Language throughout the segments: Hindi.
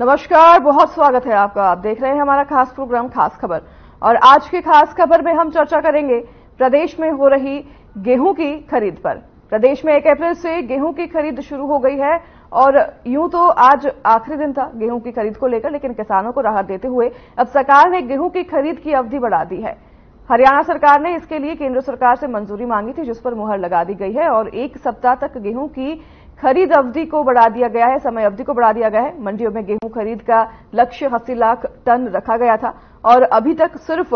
नमस्कार, बहुत स्वागत है आपका। आप देख रहे हैं हमारा खास प्रोग्राम खास खबर। और आज की खास खबर में हम चर्चा करेंगे प्रदेश में हो रही गेहूं की खरीद पर। प्रदेश में 1 अप्रैल से गेहूं की खरीद शुरू हो गई है और यूं तो आज आखिरी दिन था गेहूं की खरीद को लेकर, लेकिन किसानों को राहत देते हुए अब सरकार ने गेहूं की खरीद की अवधि बढ़ा दी है। हरियाणा सरकार ने इसके लिए केंद्र सरकार से मंजूरी मांगी थी, जिस पर मुहर लगा दी गई है और 1 सप्ताह तक गेहूं की खरीद अवधि को बढ़ा दिया गया है, समय अवधि को बढ़ा दिया गया है। मंडियों में गेहूं खरीद का लक्ष्य 80 लाख टन रखा गया था और अभी तक सिर्फ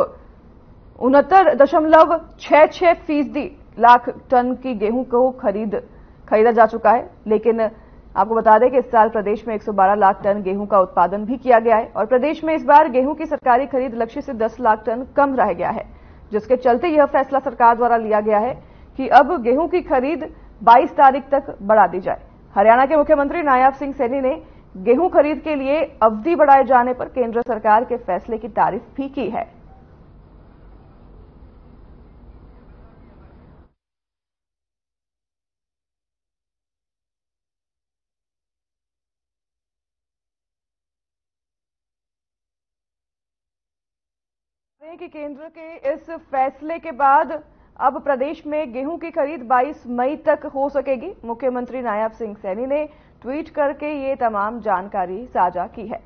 69.66% लाख टन की गेहूं को खरीदा जा चुका है। लेकिन आपको बता दें कि इस साल प्रदेश में 112 लाख टन गेहूं का उत्पादन भी किया गया है और प्रदेश में इस बार गेहूं की सरकारी खरीद लक्ष्य से 10 लाख टन कम रह गया है, जिसके चलते यह फैसला सरकार द्वारा लिया गया है कि अब गेहूं की खरीद 22 तारीख तक बढ़ा दी जाए। हरियाणा के मुख्यमंत्री नायब सिंह सैनी ने गेहूं खरीद के लिए अवधि बढ़ाए जाने पर केंद्र सरकार के फैसले की तारीफ भी की है। कि केंद्र के इस फैसले के बाद अब प्रदेश में गेहूं की खरीद 22 मई तक हो सकेगी। मुख्यमंत्री नायब सिंह सैनी ने ट्वीट करके ये तमाम जानकारी साझा की है।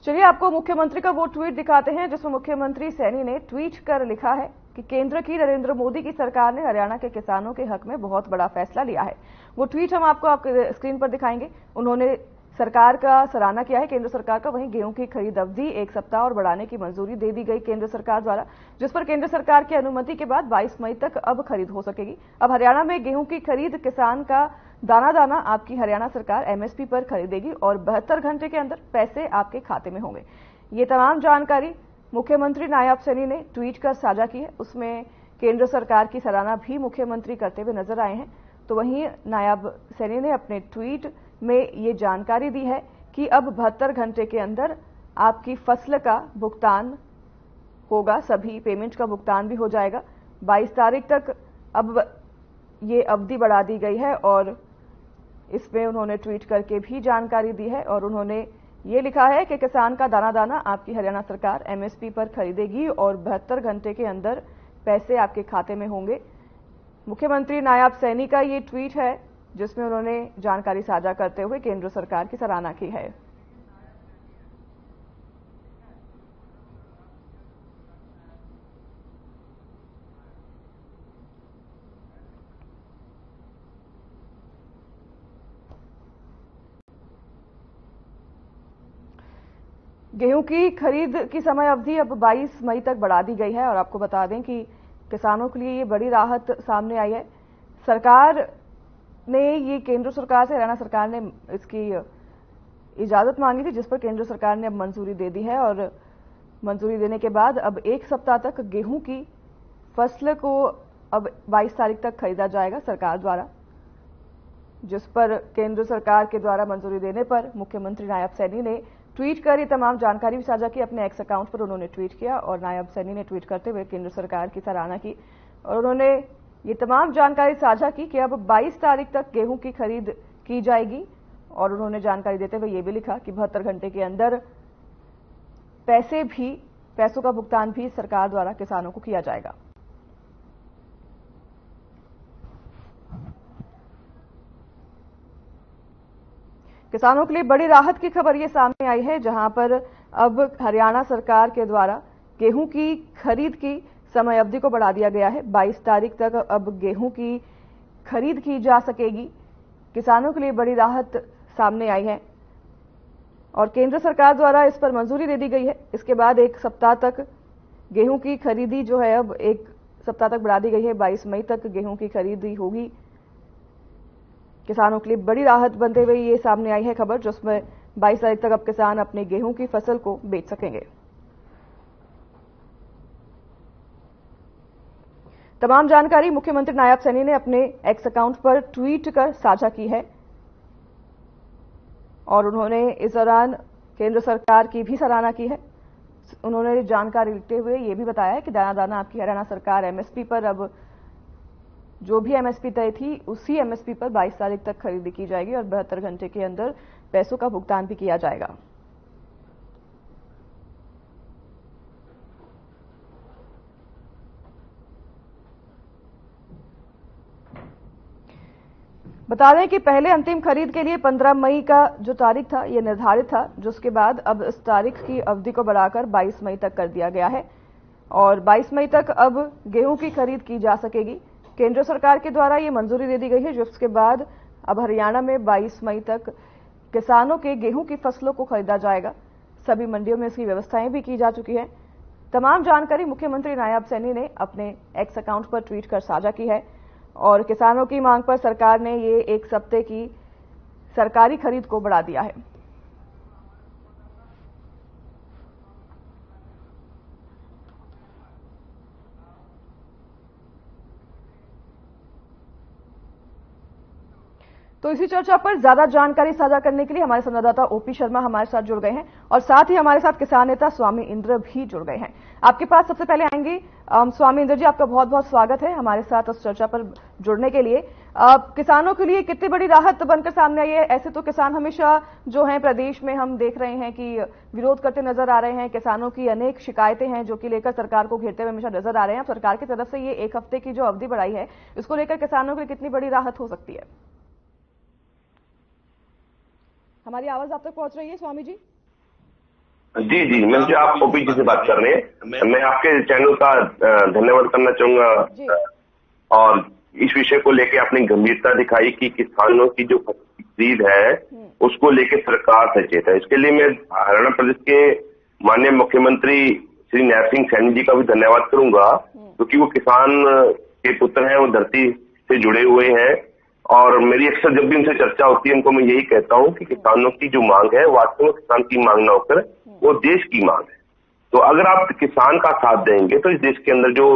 चलिए आपको मुख्यमंत्री का वो ट्वीट दिखाते हैं जिसमें मुख्यमंत्री सैनी ने ट्वीट कर लिखा है कि केंद्र की नरेंद्र मोदी की सरकार ने हरियाणा के किसानों के हक में बहुत बड़ा फैसला लिया है। वो ट्वीट हम आपको आपके स्क्रीन पर दिखाएंगे। उन्होंने सरकार का सराहना किया है, केंद्र सरकार का। वहीं गेहूं की खरीद अवधि 1 सप्ताह और बढ़ाने की मंजूरी दे दी गई केंद्र सरकार द्वारा, जिस पर केंद्र सरकार की अनुमति के बाद 22 मई तक अब खरीद हो सकेगी। अब हरियाणा में गेहूं की खरीद किसान का दाना दाना आपकी हरियाणा सरकार एमएसपी पर खरीदेगी और 72 घंटे के अंदर पैसे आपके खाते में होंगे। ये तमाम जानकारी मुख्यमंत्री नायब सैनी ने ट्वीट कर साझा की है। उसमें केंद्र सरकार की सराहना भी मुख्यमंत्री करते हुए नजर आए हैं। तो वहीं नायब सैनी ने अपने ट्वीट में ये जानकारी दी है कि अब 72 घंटे के अंदर आपकी फसल का भुगतान होगा, सभी पेमेंट का भुगतान भी हो जाएगा। 22 तारीख तक अब ये अवधि बढ़ा दी गई है और इसमें उन्होंने ट्वीट करके भी जानकारी दी है और उन्होंने ये लिखा है कि किसान का दाना दाना आपकी हरियाणा सरकार एमएसपी पर खरीदेगी और 72 घंटे के अंदर पैसे आपके खाते में होंगे। मुख्यमंत्री नायब सैनी का ये ट्वीट है जिसमें उन्होंने जानकारी साझा करते हुए केंद्र सरकार की सराहना की है। गेहूं की खरीद की समय अवधि अब 22 मई तक बढ़ा दी गई है और आपको बता दें कि किसानों के लिए ये बड़ी राहत सामने आई है। सरकार ने ये केंद्र सरकार से हरियाणा सरकार ने इसकी इजाजत मांगी थी, जिस पर केंद्र सरकार ने अब मंजूरी दे दी है और मंजूरी देने के बाद अब 1 सप्ताह तक गेहूं की फसल को अब 22 तारीख तक खरीदा जाएगा सरकार द्वारा, जिस पर केंद्र सरकार के द्वारा मंजूरी देने पर मुख्यमंत्री नायब सैनी ने ट्वीट कर ये तमाम जानकारी भी साझा की। अपने एक्स अकाउंट पर उन्होंने ट्वीट किया और नायब सैनी ने ट्वीट करते हुए केंद्र सरकार की सराहना की और उन्होंने ये तमाम जानकारी साझा की कि अब 22 तारीख तक गेहूं की खरीद की जाएगी और उन्होंने जानकारी देते हुए ये भी लिखा कि 72 घंटे के अंदर पैसों का भुगतान भी सरकार द्वारा किसानों को किया जाएगा। किसानों के लिए बड़ी राहत की खबर ये सामने आई है, जहां पर अब हरियाणा सरकार के द्वारा गेहूं की खरीद की समय अवधि को बढ़ा दिया गया है। 22 तारीख तक अब गेहूं की खरीद की जा सकेगी। किसानों के लिए बड़ी राहत सामने आई है और केंद्र सरकार द्वारा इस पर मंजूरी दे दी गई है। इसके बाद 1 सप्ताह तक गेहूं की खरीदी जो है अब 1 सप्ताह तक बढ़ा दी गई है। 22 मई तक गेहूं की खरीदी होगी। किसानों के लिए बड़ी राहत बनते हुए ये सामने आई है खबर, जिसमें 22 तारीख तक अब किसान अपने गेहूं की फसल को बेच सकेंगे। तमाम जानकारी मुख्यमंत्री नायब सैनी ने अपने एक्स अकाउंट पर ट्वीट कर साझा की है और उन्होंने इस दौरान केंद्र सरकार की भी सराहना की है। उन्होंने जानकारी लिखते हुए ये भी बताया है कि दाना दाना आपकी हरियाणा सरकार एमएसपी पर अब जो भी एमएसपी तय थी उसी एमएसपी पर 22 तारीख तक खरीदी की जाएगी और 72 घंटे के अंदर पैसों का भुगतान भी किया जाएगा। बता दें कि पहले अंतिम खरीद के लिए 15 मई का जो तारीख था ये निर्धारित था, जिसके बाद अब इस तारीख की अवधि को बढ़ाकर 22 मई तक कर दिया गया है और 22 मई तक अब गेहूं की खरीद की जा सकेगी। केंद्र सरकार के द्वारा ये मंजूरी दे दी गई है, जिसके बाद अब हरियाणा में 22 मई तक किसानों के गेहूं की फसलों को खरीदा जाएगा। सभी मंडियों में इसकी व्यवस्थाएं भी की जा चुकी है। तमाम जानकारी मुख्यमंत्री नायब सैनी ने अपने एक्स अकाउंट पर ट्वीट कर साझा की है और किसानों की मांग पर सरकार ने ये एक हफ्ते की सरकारी खरीद को बढ़ा दिया है। तो इसी चर्चा पर ज्यादा जानकारी साझा करने के लिए हमारे संवाददाता ओपी शर्मा हमारे साथ जुड़ गए हैं और साथ ही हमारे साथ किसान नेता स्वामी इंद्र भी जुड़ गए हैं। आपके पास सबसे पहले आएंगे स्वामी इंद्र जी, आपका बहुत बहुत स्वागत है हमारे साथ इस चर्चा पर जुड़ने के लिए। किसानों के लिए कितनी बड़ी राहत बनकर सामने आई है? ऐसे तो किसान हमेशा जो हैं प्रदेश में हम देख रहे हैं कि विरोध करते नजर आ रहे हैं, किसानों की अनेक शिकायतें हैं जो कि लेकर सरकार को घेरते हुए हमेशा नजर आ रहे हैं। अब सरकार की तरफ से ये एक हफ्ते की जो अवधि बढ़ाई है, इसको लेकर किसानों के लिए कितनी बड़ी राहत हो सकती है? हमारी आवाज आप तक पहुंच रही है स्वामी जी? जी जी, मैं जो आप ओपी जी से बात कर रहे हैं, मैं आपके चैनल का धन्यवाद करना चाहूंगा और इस विषय को लेकर आपने गंभीरता दिखाई कि किसानों की जो खरीद है उसको लेकर सरकार सचेत है। इसके लिए मैं हरियाणा प्रदेश के माननीय मुख्यमंत्री श्री नायब सिंह सैनी जी का भी धन्यवाद करूंगा, क्योंकि वो किसान के पुत्र हैं, वो धरती से जुड़े हुए हैं और मेरी अक्सर जब भी उनसे चर्चा होती है उनको मैं यही कहता हूं कि किसानों की जो मांग है वास्तव में किसान की मांग ना होकर वो देश की मांग है। तो अगर आप किसान का साथ देंगे तो इस देश के अंदर जो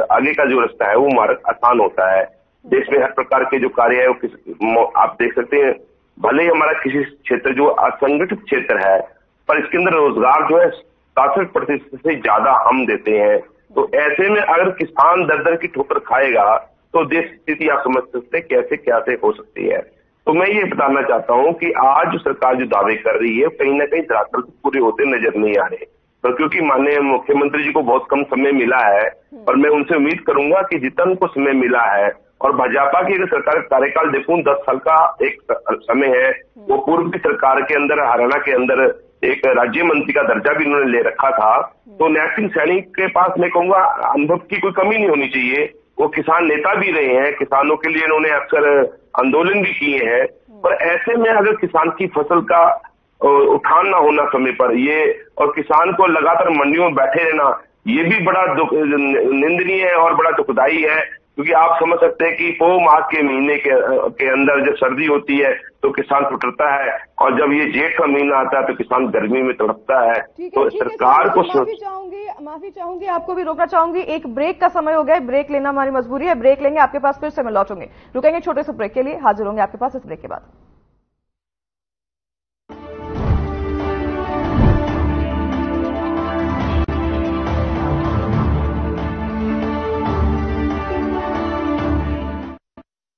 आगे का जो रास्ता है वो मार्ग आसान होता है। देश में हर प्रकार के जो कार्य है वो आप देख सकते हैं, भले ही हमारा किसी क्षेत्र जो असंगठित क्षेत्र है पर इसके अंदर रोजगार जो है 67% से ज्यादा हम देते हैं। तो ऐसे में अगर किसान दर दर की ठोकर खाएगा तो देश स्थिति आप समझ सकते हैं कैसे कैसे हो सकती है। तो मैं ये बताना चाहता हूं कि आज जो सरकार जो दावे कर रही है कहीं ना कहीं धरातल से पूरे होते नजर नहीं आ रहे, तो क्योंकि माननीय मुख्यमंत्री जी को बहुत कम समय मिला है और मैं उनसे उम्मीद करूंगा कि जितना उनको समय मिला है और भाजपा की अगर सरकार का कार्यकाल देखूं 10 साल का एक समय है, वो पूर्व की सरकार के अंदर हरियाणा के अंदर एक राज्य मंत्री का दर्जा भी उन्होंने ले रखा था। तो नायब सिंह सैनी के पास मैं कहूंगा अनुभव की कोई कमी नहीं होनी चाहिए। वो किसान नेता भी रहे हैं, किसानों के लिए इन्होंने अक्सर आंदोलन भी किए हैं, पर ऐसे में अगर किसान की फसल का उठान ना होना समय पर ये और किसान को लगातार मंडियों में बैठे रहना, ये भी बड़ा निंदनीय है और बड़ा दुखदायी है, क्योंकि आप समझ सकते हैं कि पौष माह के महीने के अंदर जब सर्दी होती है तो किसान फुटता है और जब ये जेठ का महीना आता है तो किसान गर्मी में तड़पता है। तो सरकार को माफी चाहूंगी, आपको भी रोकना चाहूंगी। एक ब्रेक का समय हो गया है, ब्रेक लेना हमारी मजबूरी है। ब्रेक लेंगे, आपके पास फिर से मैं लौटूंगी। रुकेंगे छोटे से ब्रेक के लिए, हाजिर होंगे आपके पास इस ब्रेक के बाद।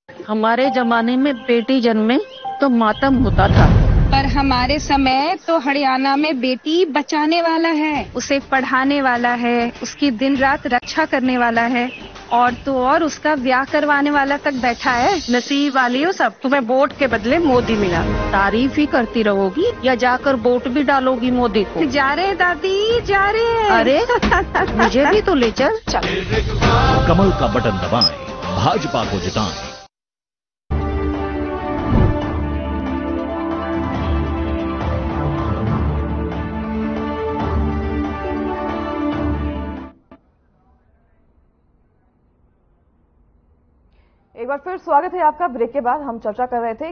हमारे जमाने में बेटी जन्मे तो मातम होता था, पर हमारे समय तो हरियाणा में बेटी बचाने वाला है, उसे पढ़ाने वाला है, उसकी दिन रात रक्षा करने वाला है और तो और उसका ब्याह करवाने वाला तक बैठा है। नसीब वाली हो सब, तुम्हें वोट के बदले मोदी मिला। तारीफ ही करती रहोगी या जाकर वोट भी डालोगी मोदी को? जा रहे दादी, जा रहे। अरे मुझे भी तो ले चल। कमल का बटन दबाएं, भाजपा को जिताएं। एक बार फिर स्वागत है आपका। ब्रेक के बाद हम चर्चा कर रहे थे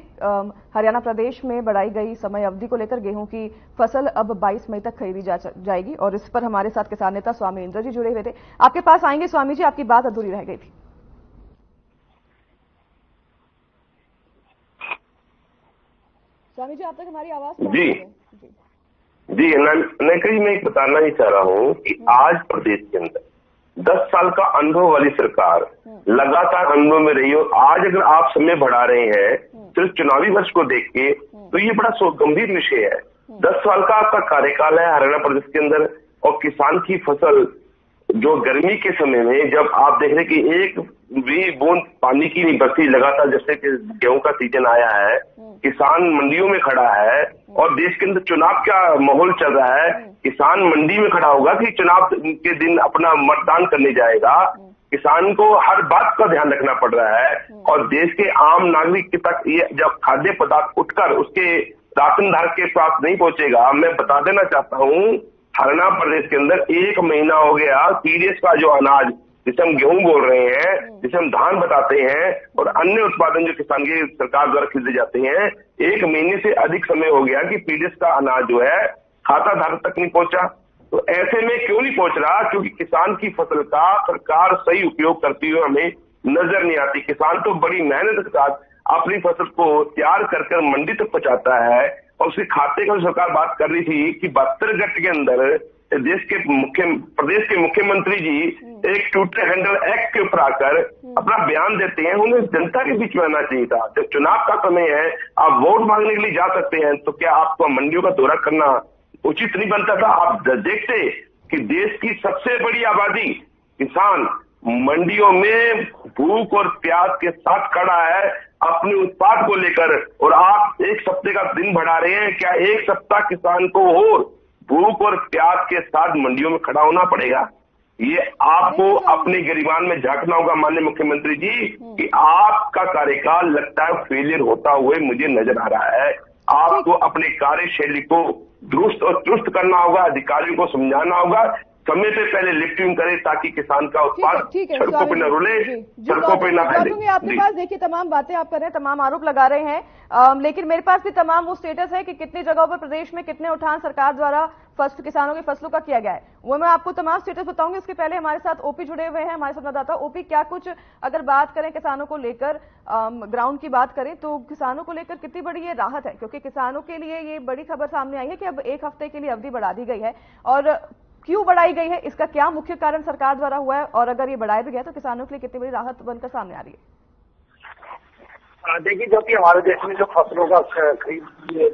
हरियाणा प्रदेश में बढ़ाई गई समय अवधि को लेकर। गेहूं की फसल अब 22 मई तक खरीदी जाएगी और इस पर हमारे साथ किसान नेता स्वामी इंद्र जी जुड़े हुए थे। आपके पास आएंगे स्वामी जी, आपकी बात अधूरी रह गई थी। स्वामी जी, आप तक हमारी आवाज जी जी, मैं बताना ही चाह रहा हूं कि आज प्रदेश के अंदर 10 साल का अनुभव वाली सरकार लगातार अनुभव में रही हो, आज अगर आप समय बढ़ा रहे हैं सिर्फ चुनावी वर्ष को देख के, तो ये बड़ा गंभीर विषय है। 10 साल का आपका कार्यकाल है हरियाणा प्रदेश के अंदर, और किसान की फसल जो गर्मी के समय में जब आप देख रहे कि एक भी बूंद पानी की नहीं बरसी लगातार, जैसे कि गेहूं का सीजन आया है, किसान मंडियों में खड़ा है और देश के अंदर चुनाव का माहौल चल रहा है, किसान मंडी में खड़ा होगा कि चुनाव के दिन अपना मतदान करने जाएगा। किसान को हर बात का ध्यान रखना पड़ रहा है, और देश के आम नागरिक तक ये जब खाद्य पदार्थ उठकर उसके राशन धारक के पास नहीं पहुंचेगा। मैं बता देना चाहता हूं, हरियाणा प्रदेश के अंदर 1 महीना हो गया पीडीएस का जो अनाज, जिसे हम गेहूं बोल रहे हैं, जिसे हम धान बताते हैं, और अन्य उत्पादन जो किसान के सरकार द्वारा खरीदे जाते हैं, 1 महीने से अधिक समय हो गया कि पीडीएस का अनाज जो है खाता धारक तक नहीं पहुंचा। तो ऐसे में क्यों नहीं पहुंच रहा? क्योंकि किसान की फसल का सरकार सही उपयोग करती हुई हमें नजर नहीं आती। किसान तो बड़ी मेहनत के साथ अपनी फसल को तैयार कर मंडी तक पहुंचाता है, और उसके खाते का सरकार बात कर रही थी कि 72 घंटे के अंदर प्रदेश के मुख्यमंत्री जी एक ट्विटर हैंडल एक्ट के ऊपर आकर अपना बयान देते हैं। उन्हें जनता के बीच में आना चाहिए था। जब चुनाव का समय है, आप वोट मांगने के लिए जा सकते हैं, तो क्या आपको मंडियों का दौरा करना उचित नहीं बनता था? आप देखते कि देश की सबसे बड़ी आबादी किसान मंडियों में भूख और प्यास के साथ खड़ा है अपने उत्पाद को लेकर, और आप 1 सप्ताह का दिन बढ़ा रहे हैं। क्या 1 सप्ताह किसान को और भूख और प्यास के साथ मंडियों में खड़ा होना पड़ेगा? ये आपको अपने गिरिबान में झांकना होगा माननीय मुख्यमंत्री जी, कि आपका कार्यकाल लगता है फेलियर होता हुए मुझे नजर आ रहा है। आपको अपनी कार्यशैली को दुरुस्त और चुस्त करना होगा, अधिकारियों को समझाना होगा, समय पे पहले लिफ्टिंग करें ताकि किसान का उत्पाद सड़कों पे न रुले, सड़कों पे न फैले। आपके पास देखिए तमाम बातें आप कर रहे हैं, तमाम आरोप लगा रहे हैं, लेकिन मेरे पास भी तमाम वो स्टेटस है कि कितनी जगहों पर प्रदेश में कितने उठान सरकार द्वारा किसानों की फसलों का किया गया है। वो मैं आपको तमाम स्टेटस बताऊंगी। उसके पहले हमारे साथ ओपी जुड़े हुए हैं, हमारे संवाददाता। ओपी, क्या कुछ अगर बात करें किसानों को लेकर, ग्राउंड की बात करें तो किसानों को लेकर कितनी बड़ी ये राहत है? क्योंकि किसानों के लिए ये बड़ी खबर सामने आई है कि अब 1 हफ्ते के लिए अवधि बढ़ा दी गई है, और क्यों बढ़ाई गई है, इसका क्या मुख्य कारण सरकार द्वारा हुआ है, और अगर ये बढ़ाया भी गया तो किसानों के लिए कितनी बड़ी राहत बनकर सामने आ रही है? देखिए, जो कि हमारे देश में जो फसलों का खरीद,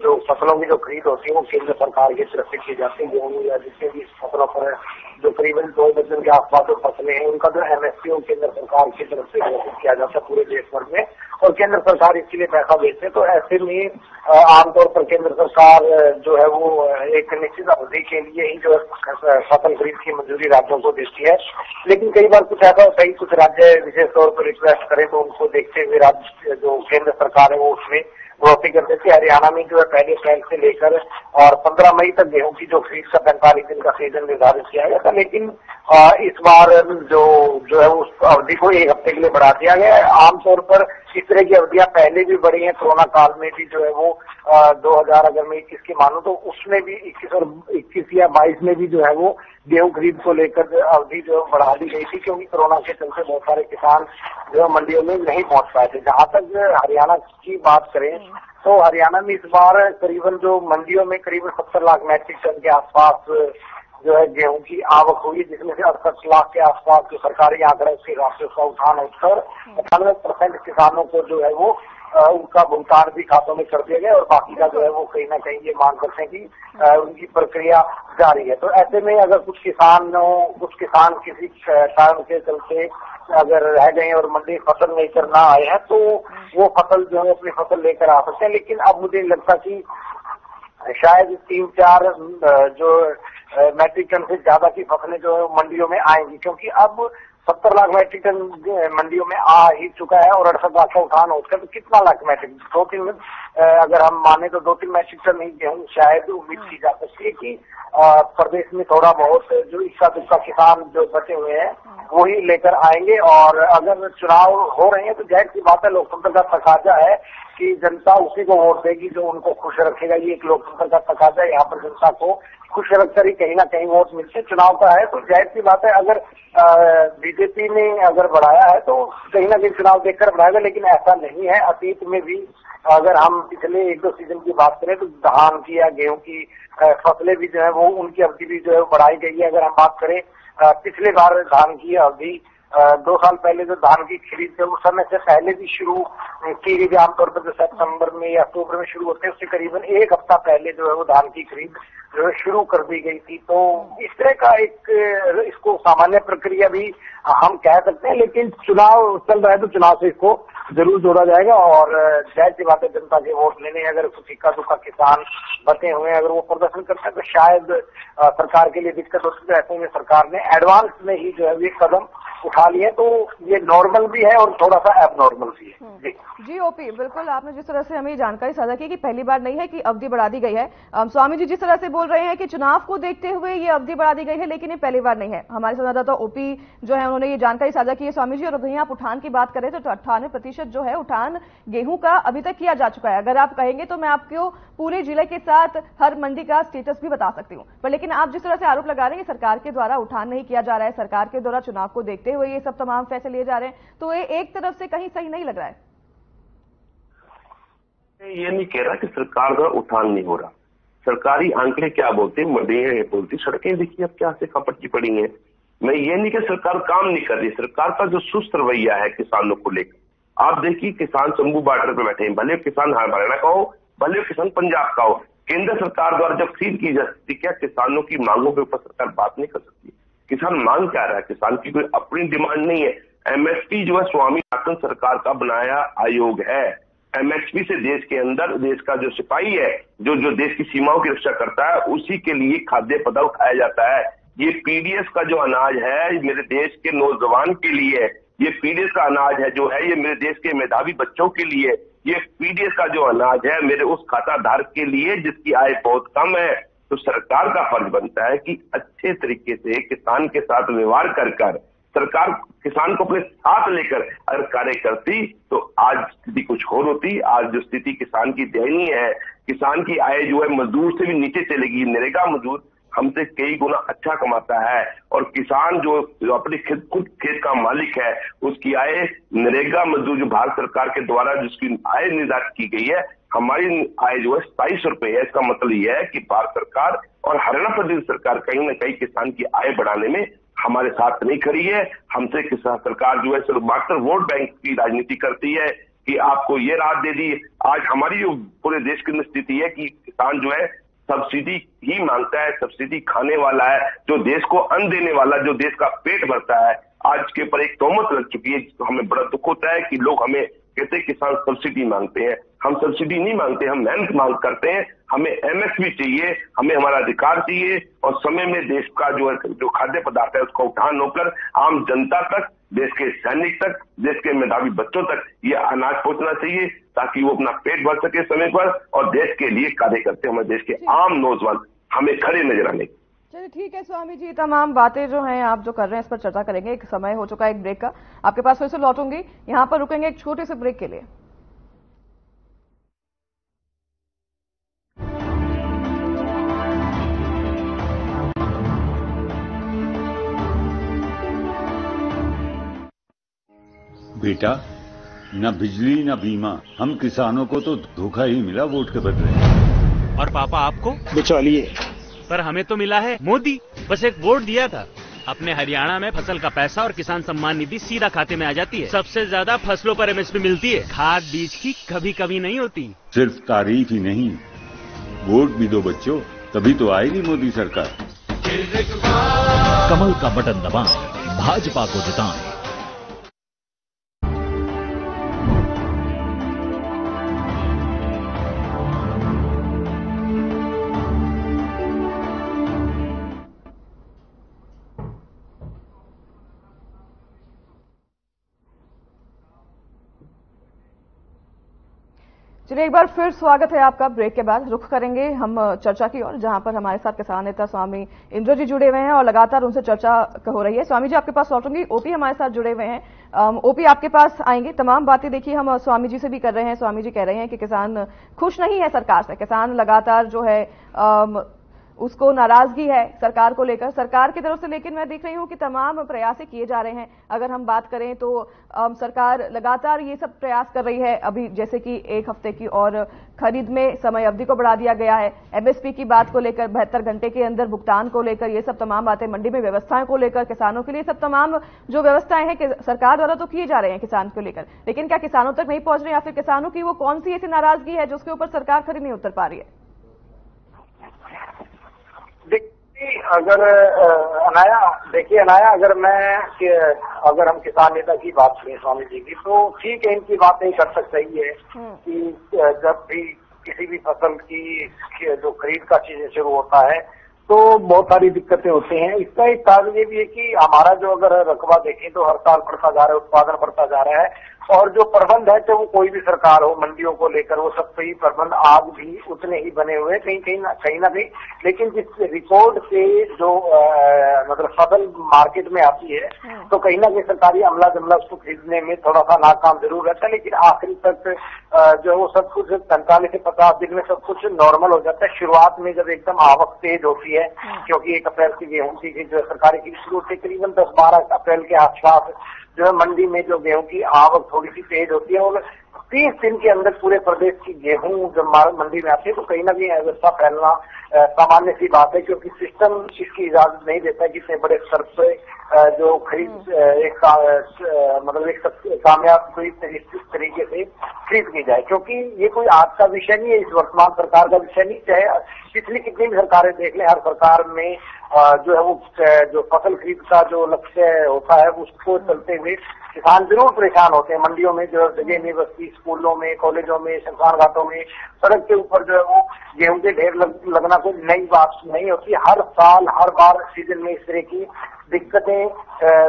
जो फसलों की जो खरीद होती है वो केंद्र सरकार की तरफ से की जाती है। गेहूं या जितने भी फसलों पर जो करीबन 2 दर्जन के आसपास जो फसलें हैं उनका जो एमएसपी केंद्र सरकार की तरफ से घोषित किया जाता है पूरे देश भर में, और केंद्र सरकार इसके लिए पैसा देते हैं। तो ऐसे में आमतौर पर केंद्र सरकार जो है वो एक निश्चित अवधि के लिए ही जो फसल खरीद की मंजूरी राज्यों को देती है। लेकिन कई बार कुछ ऐसा होता है, कुछ राज्य विशेष तौर पर रिक्वेस्ट करें तो उनको देखते हुए राज्य जो केंद्र सरकार है वो उसमें बढ़ोतरी कर देती है। हरियाणा में जो है 1 अप्रैल से लेकर और 15 मई तक गेहूं की जो खरीद का 45 दिन का सीजन निर्धारित किया गया था, लेकिन इस बार जो है उस अवधि को 1 हफ्ते के लिए बढ़ा दिया गया है। आमतौर पर इस तरह की अवधियां पहले भी बढ़ी हैं। कोरोना काल में भी जो है वो 2000 अगर मैं 21 की मानूं तो उसमें भी 21 या 22 में भी जो है वो गेहूं खरीद को लेकर अवधि जो बढ़ा दी गई थी, क्योंकि कोरोना के चलते बहुत सारे किसान जो मंडियों में नहीं पहुंच पाए थे। जहां तक हरियाणा की बात करें तो हरियाणा में इस बार करीबन जो मंडियों में करीबन 70 लाख मैट्रिक टन के आसपास जो है गेहूं की आवक हुई, जिसमें से 68 लाख के आसपास जो सरकारी आंकड़ा उसके हिसाब से उसका उठान उठकर 98% किसानों को जो है वो उनका भुगतान भी खातों में कर दिया गया, और बाकी का जो है वो कहीं ना कहीं ये मांग करते हैं कि उनकी प्रक्रिया जारी है। तो ऐसे में अगर कुछ किसान किसी कारण के चलते अगर रह गए और मंडी फसल लेकर ना आए हैं तो वो फसल जो है अपनी फसल लेकर आ सकते हैं। लेकिन अब मुझे लगता कि शायद 3-4 जो मैट्रिक टन से ज्यादा की फसलें जो है मंडियों में आएंगी, क्योंकि अब 70 लाख मैट्रिक टन मंडियों में आ ही चुका है और 68 लाख का उठान हो चुका है। तो कितना लाख मैट्रिक, 2-3 अगर हम माने तो 2-3 मैट्रिक टन ही गेहूं शायद उम्मीद की जा सकती है कि प्रदेश में थोड़ा बहुत जो इक्का दुक्का किसान जो बचे हुए हैं वो ही लेकर आएंगे। और अगर चुनाव हो रहे हैं तो जाहिर सी बात है, लोकतंत्र का तकाजा है कि जनता उसी को वोट देगी जो उनको खुश रखेगा। ये एक लोकतंत्र का तकाजा है। यहाँ पर जनता को खुश रखकर ही कहीं ना कहीं वोट मिलते। चुनाव का है तो जाहिर सी बात है, अगर बीजेपी ने अगर बढ़ाया है तो कहीं ना कहीं चुनाव देखकर बढ़ाएगा, लेकिन ऐसा नहीं है। अतीत में भी अगर हम पिछले 1-2 सीजन की बात करें तो धान की या गेहूं की फसलें भी जो है वो उनकी अवधि भी जो है बढ़ाई गई है। अगर हम बात करें पिछले बार धान की अवधि 2 साल पहले जो धान की खरीद है उस समय से पहले भी शुरू की गई। आमतौर पर जो सितंबर में या अक्टूबर में शुरू होते हैं उससे करीबन 1 हफ्ता पहले जो है वो धान की खरीद जो है शुरू कर दी गई थी। तो इस तरह का एक इसको सामान्य प्रक्रिया भी हम कह सकते हैं, लेकिन चुनाव चल रहा है तो चुनाव से इसको जरूर जोड़ा जाएगा। और जाहिर सी बात है, जनता के वोट लेने अगर कुछ इक्का दुक्का किसान बचे हुए हैं, अगर वो प्रदर्शन करते हैं तो शायद सरकार के लिए दिक्कत होती है। ऐसे में सरकार ने एडवांस में ही जो है ये कदम उठा लिए, तो ये नॉर्मल भी है और थोड़ा सा एबनॉर्मल भी है। जी ओपी, बिल्कुल आपने जिस तरह से हमें जानकारी साझा की कि पहली बार नहीं है कि अवधि बढ़ा दी गई है। स्वामी जी जिस तरह से बोल रहे हैं कि चुनाव को देखते हुए ये अवधि बढ़ा दी गई है, लेकिन ये पहली बार नहीं है। हमारे संवाददाता ओपी जो है उन्होंने ये जानकारी साझा की है स्वामी जी। और वहीं आप उठान की बात करें तो 98% जो है उठान गेहूं का अभी तक किया जा चुका है। अगर आप कहेंगे तो मैं आपको पूरे जिले के साथ हर मंडी का स्टेटस भी बता सकती हूँ, पर लेकिन आप जिस तरह से आरोप लगा रहे हैं कि सरकार के द्वारा उठान नहीं किया जा रहा है, सरकार के द्वारा चुनाव को देखते हुए ये सब तमाम फैसले लिए जा रहे हैं, तो ये एक तरफ से कहीं सही नहीं लग रहा है। ये नहीं कह रहा कि सरकार द्वारा उठान नहीं हो रहा। सरकारी आंकड़े क्या बोलते हैं, मंडियां बोलती, सड़कें देखिए अब क्या से कपट की पड़ी हैं। मैं ये नहीं कि सरकार काम नहीं कर रही, सरकार का जो सुस्त रवैया है किसानों को लेकर, आप देखिए किसान शंभू बॉर्डर पे बैठे हैं, भले किसान हरियाणा का हो, भले किसान पंजाब का हो। केंद्र सरकार द्वारा जब खरीद की जा सकती, क्या किसानों की मांगों के ऊपर सरकार बात नहीं कर सकती? किसान मांग क्या रहा है? किसान की कोई अपनी डिमांड नहीं है। एमएसपी जो है स्वामीनाथन सरकार का बनाया आयोग है। एमएसपी से देश के अंदर देश का जो सिपाही है, जो देश की सीमाओं की रक्षा करता है, उसी के लिए खाद्य पदार्थ उठाया जाता है। ये पीडीएस का जो अनाज है मेरे देश के नौजवान के लिए, ये पीडीएस का अनाज है जो है ये मेरे देश के मेधावी बच्चों के लिए, ये पीडीएस का जो अनाज है मेरे उस खाता धारक के लिए जिसकी आय बहुत कम है। तो सरकार का फर्ज बनता है कि अच्छे तरीके से किसान के साथ व्यवहार कर सरकार किसान को अपने साथ लेकर अगर कार्य करती तो आज स्थिति कुछ और होती। आज जो स्थिति किसान की दयनीय है, किसान की आय जो है मजदूर से भी नीचे चलेगी। नरेगा मजदूर हमसे कई गुना अच्छा कमाता है और किसान जो अपने खुद खेत का मालिक है उसकी आय नरेगा मजदूर जो भारत सरकार के द्वारा जिसकी आय निर्धारित की गई है, हमारी आय जो है 2700 रुपए है। इसका मतलब यह है कि भारत सरकार और हरियाणा प्रदेश सरकार कहीं ना कहीं किसान की आय बढ़ाने में हमारे साथ नहीं खड़ी है। हमसे किसान सरकार जो है सिर्फ मात्र वोट बैंक की राजनीति करती है कि आपको ये राहत दे दी। आज हमारी जो पूरे देश की स्थिति है कि किसान जो है सब्सिडी ही मांगता है, सब्सिडी खाने वाला है, जो देश को अन्न देने वाला, जो देश का पेट भरता है। आज के ऊपर एक तोहमत लग चुकी है, तो हमें बड़ा दुख होता है कि लोग हमें कहते हैं किसान सब्सिडी मांगते हैं। हम सब्सिडी नहीं मांगते, हम मेहनत मांग करते हैं। हमें एमएसपी चाहिए, हमें हमारा अधिकार चाहिए और समय में देश का जो खाद्य पदार्थ है उसका उठान होकर आम जनता तक, देश के सैनिक तक, देश के मेधावी बच्चों तक ये अनाज पहुंचना चाहिए ताकि वो अपना पेट भर सके समय पर और देश के लिए कार्य करते हमारे देश के आम नौजवान हमें खड़े नजर आने। चलिए ठीक है स्वामी जी, तमाम बातें जो हैं आप जो कर रहे हैं इस पर चर्चा करेंगे। एक समय हो चुका है एक ब्रेक का, आपके पास फिर से लौटूंगी। यहाँ पर रुकेंगे एक छोटे से ब्रेक के लिए। बेटा, न बिजली न बीमा, हम किसानों को तो धोखा ही मिला वोट के बदले। और पापा आपको? बिचौलिए। पर हमें तो मिला है मोदी। बस एक वोट दिया था। अपने हरियाणा में फसल का पैसा और किसान सम्मान निधि सीधा खाते में आ जाती है। सबसे ज्यादा फसलों पर एमएसपी मिलती है। खाद बीज की कभी कभी नहीं होती। सिर्फ तारीफ ही नहीं, वोट भी दो बच्चों, तभी तो आएगी मोदी सरकार। कमल का बटन दबाएं, भाजपा को जिताएं। चलिए एक बार फिर स्वागत है आपका। ब्रेक के बाद रुख करेंगे हम चर्चा की ओर, जहां पर हमारे साथ किसान नेता स्वामी इंद्र जी जुड़े हुए हैं और लगातार उनसे चर्चा हो रही है। स्वामी जी आपके पास लौटूंगी, ओपी हमारे साथ जुड़े हुए हैं। ओपी आपके पास आएंगे। तमाम बातें देखिए हम स्वामी जी से भी कर रहे हैं। स्वामी जी कह रहे हैं कि किसान खुश नहीं है सरकार से, किसान लगातार जो है उसको नाराजगी है सरकार को लेकर, सरकार की तरफ से। लेकिन मैं देख रही हूं कि तमाम प्रयास किए जा रहे हैं। अगर हम बात करें तो सरकार लगातार ये सब प्रयास कर रही है। अभी जैसे कि 1 हफ्ते की और खरीद में समय अवधि को बढ़ा दिया गया है, एमएसपी की बात को लेकर 72 घंटे के अंदर भुगतान को लेकर, ये सब तमाम बातें, मंडी में व्यवस्थाओं को लेकर, किसानों के लिए सब तमाम जो व्यवस्थाएं हैं सरकार द्वारा तो किए जा रहे हैं किसान को लेकर। लेकिन क्या किसानों तक नहीं पहुंच रहे, या फिर किसानों की वो कौन सी ऐसी नाराजगी है जिसके ऊपर सरकार खरी नहीं उतर पा रही है? अनाया, अगर हम किसान नेता की बात करें स्वामी जी की, तो ठीक है, इनकी बात नहीं कर सकते ही है कि जब भी किसी भी फसल की जो खरीद का चीजें शुरू होता है तो बहुत सारी दिक्कतें होती हैं। इसका एक कारण ये भी है कि हमारा जो अगर रकबा देखें तो हर साल बढ़ता जा रहा है, उत्पादन बढ़ता जा रहा है, और जो प्रबंध है, चाहे वो कोई भी सरकार हो, मंडियों को लेकर वो सब कई प्रबंध आज भी उतने ही बने हुए, कहीं ना कहीं। लेकिन जिस रिकॉर्ड से जो मतलब फसल मार्केट में आती है, तो कहीं ना कहीं सरकारी अमला जमला उसको खरीदने में थोड़ा सा नाकाम जरूर रहता है। लेकिन आखिरी तक जो वो सब कुछ 45 से 50 दिन में सब कुछ नॉर्मल हो जाता है। शुरुआत में जब एकदम आवक तेज होती है, क्योंकि 1 अप्रैल की गेहूं की जो सरकारी की शुरू होती है, करीबन 10-12 अप्रैल के आसपास जो है मंडी में जो गेहूं की आवक थोड़ी सी तेज होती है, और 30 दिन के अंदर पूरे प्रदेश की गेहूं जब मंडी में आती है तो कहीं ना कहीं अवस्था फैलना सामान्य सी बात है, क्योंकि सिस्टम इसकी इजाजत नहीं देता कि इतने बड़े स्तर पे जो खरीद एक कामयाब तरीके से खरीद की जाए। क्योंकि ये कोई आज का विषय नहीं है, इस वर्तमान सरकार का विषय नहीं, चाहे पिछली कितनी भी सरकारें देख लें, हर सरकार में जो है वो जो फसल खरीद का जो लक्ष्य होता है उसको चलते हुए किसान जरूर परेशान होते हैं। मंडियों में जो जगह नहीं बचती, स्कूलों में, कॉलेजों में, शमशान घाटों में, सड़क के ऊपर जो है वो गेहूं के ढेर लगना कोई नई बात नहीं होती। हर साल हर बार सीजन में इस तरह की दिक्कतें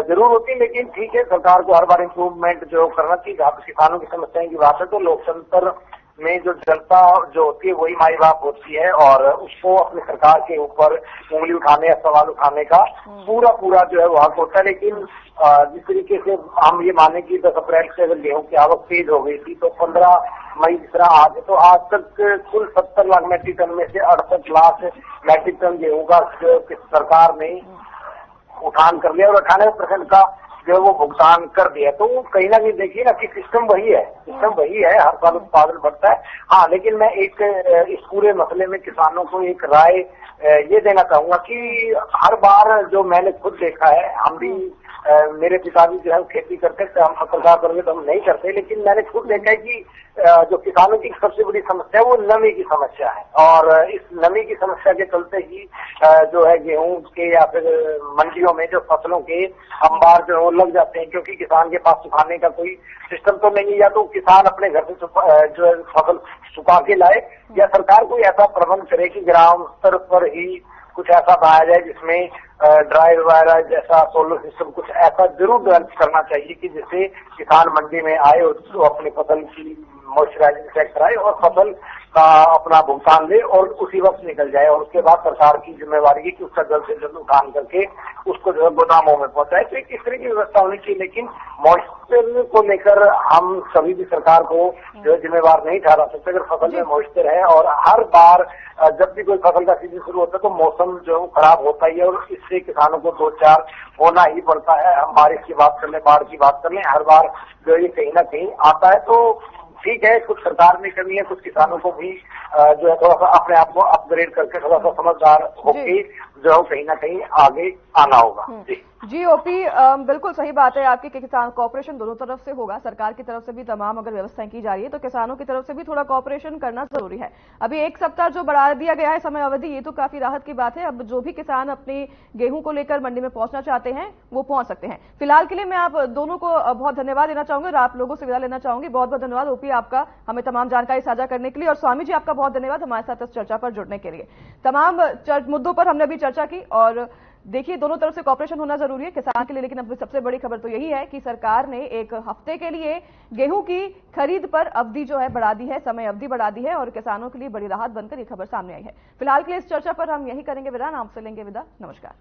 जरूर होती है। लेकिन ठीक है, सरकार को हर बार इम्प्रूवमेंट जो करना चाहिए। जहाँ पर किसानों की समस्याएं की बात है तो लोकतंत्र में जो जनता जो होती है वही माई बाप होती है, और उसको अपनी सरकार के ऊपर उंगली उठाने या सवाल उठाने का पूरा जो है वो हक होता है। लेकिन जिस तरीके से हम ये माने कि 10 अप्रैल से अगर गेहूं की आवक तेज हो गई थी, तो 15 मई जिस तरह आज है, तो आज तक कुल 70 लाख मैट्रिक टन में से 68 लाख मैट्रिक टन गेहूं का सरकार ने उठान कर लिया, और 98% का जो वो भुगतान कर दिया। तो कहीं ना कहीं देखिए ना कि सिस्टम वही है, हर साल उत्पादन बढ़ता है। हाँ, लेकिन मैं एक इस पूरे मसले में किसानों को एक राय ये देना चाहूंगा कि हर बार जो मैंने खुद देखा है, हम भी मेरे पिताजी जो है खेती करते थे, हम सरकार करेंगे तो हम नहीं करते, लेकिन मैंने खुद देखा है कि जो किसानों की सबसे बड़ी समस्या है वो नमी की समस्या है, और इस नमी की समस्या के चलते ही जो है गेहूं के या फिर मंडियों में जो फसलों के अंबार जो है वो लग जाते हैं, क्योंकि किसान के पास सुखाने का कोई सिस्टम तो नहीं है। या तो किसान अपने घर से जो है फसल सुखा के लाए, या सरकार कोई ऐसा प्रबंध करे कि ग्राम स्तर पर ही कुछ ऐसा बनाया जाए जिसमें ड्राई वगैरह जैसा सोलर सिस्टम कुछ ऐसा जरूर डेवलप करना चाहिए कि जिससे किसान मंडी में आए और तो अपनी फसल की मॉइस्चराइजिंग चेक कराए और फसल का अपना भुगतान ले और उसी वक्त निकल जाए। और उसके बाद सरकार की जिम्मेवारी है कि उसका जल्द से जल्द उठान करके उसको जो है गोदामों में पहुंचाए। तो इस तरह की व्यवस्था होनी चाहिए। लेकिन मॉइस्चर को लेकर हम कभी भी सरकार को जो है जिम्मेवार नहीं ठहरा सकते। अगर फसल में मॉइस्चर है और हर बार जब भी कोई फसल का सीजन शुरू होता है तो मौसम जो है खराब होता ही है, और इससे किसानों को 2-4 होना ही पड़ता है। हम बारिश की बात कर लें, बाढ़ की बात कर लें, हर बार जो ये कहीं ना कहीं आता है। तो ठीक है, कुछ सरकार में कमी है, कुछ किसानों को भी जो है थोड़ा सा अपने आप को अपग्रेड करके थोड़ा सा समझदार होके जो है कहीं ना कहीं आगे आना होगा। जी ओपी, बिल्कुल सही बात है आपकी कि किसान कॉपरेशन दोनों तरफ से होगा। सरकार की तरफ से भी तमाम अगर व्यवस्थाएं की जा रही है तो किसानों की तरफ से भी थोड़ा कॉपरेशन करना जरूरी है। अभी 1 सप्ताह जो बढ़ा दिया गया है समय अवधि, ये तो काफी राहत की बात है। अब जो भी किसान अपनी गेहूं को लेकर मंडी में पहुंचना चाहते हैं वो पहुंच सकते हैं। फिलहाल के लिए मैं आप दोनों को बहुत धन्यवाद देना चाहूंगी और आप लोगों से विदा लेना चाहूंगी। बहुत बहुत धन्यवाद ओपी आपका हमें तमाम जानकारी साझा करने के लिए, और स्वामी जी आपका बहुत धन्यवाद हमारे साथ इस चर्चा पर जुड़ने के लिए। तमाम मुद्दों पर हमने अभी चर्चा चर्चा की। और देखिए, दोनों तरफ से कॉपरेशन होना जरूरी है किसान के लिए, लेकिन अब सबसे बड़ी खबर तो यही है कि सरकार ने एक हफ्ते के लिए गेहूं की खरीद पर अवधि जो है बढ़ा दी है, समय अवधि बढ़ा दी है और किसानों के लिए बड़ी राहत बनकर ये खबर सामने आई है। फिलहाल के लिए इस चर्चा पर हम यही करेंगे विराम, आपसे लेंगे विदा, नमस्कार।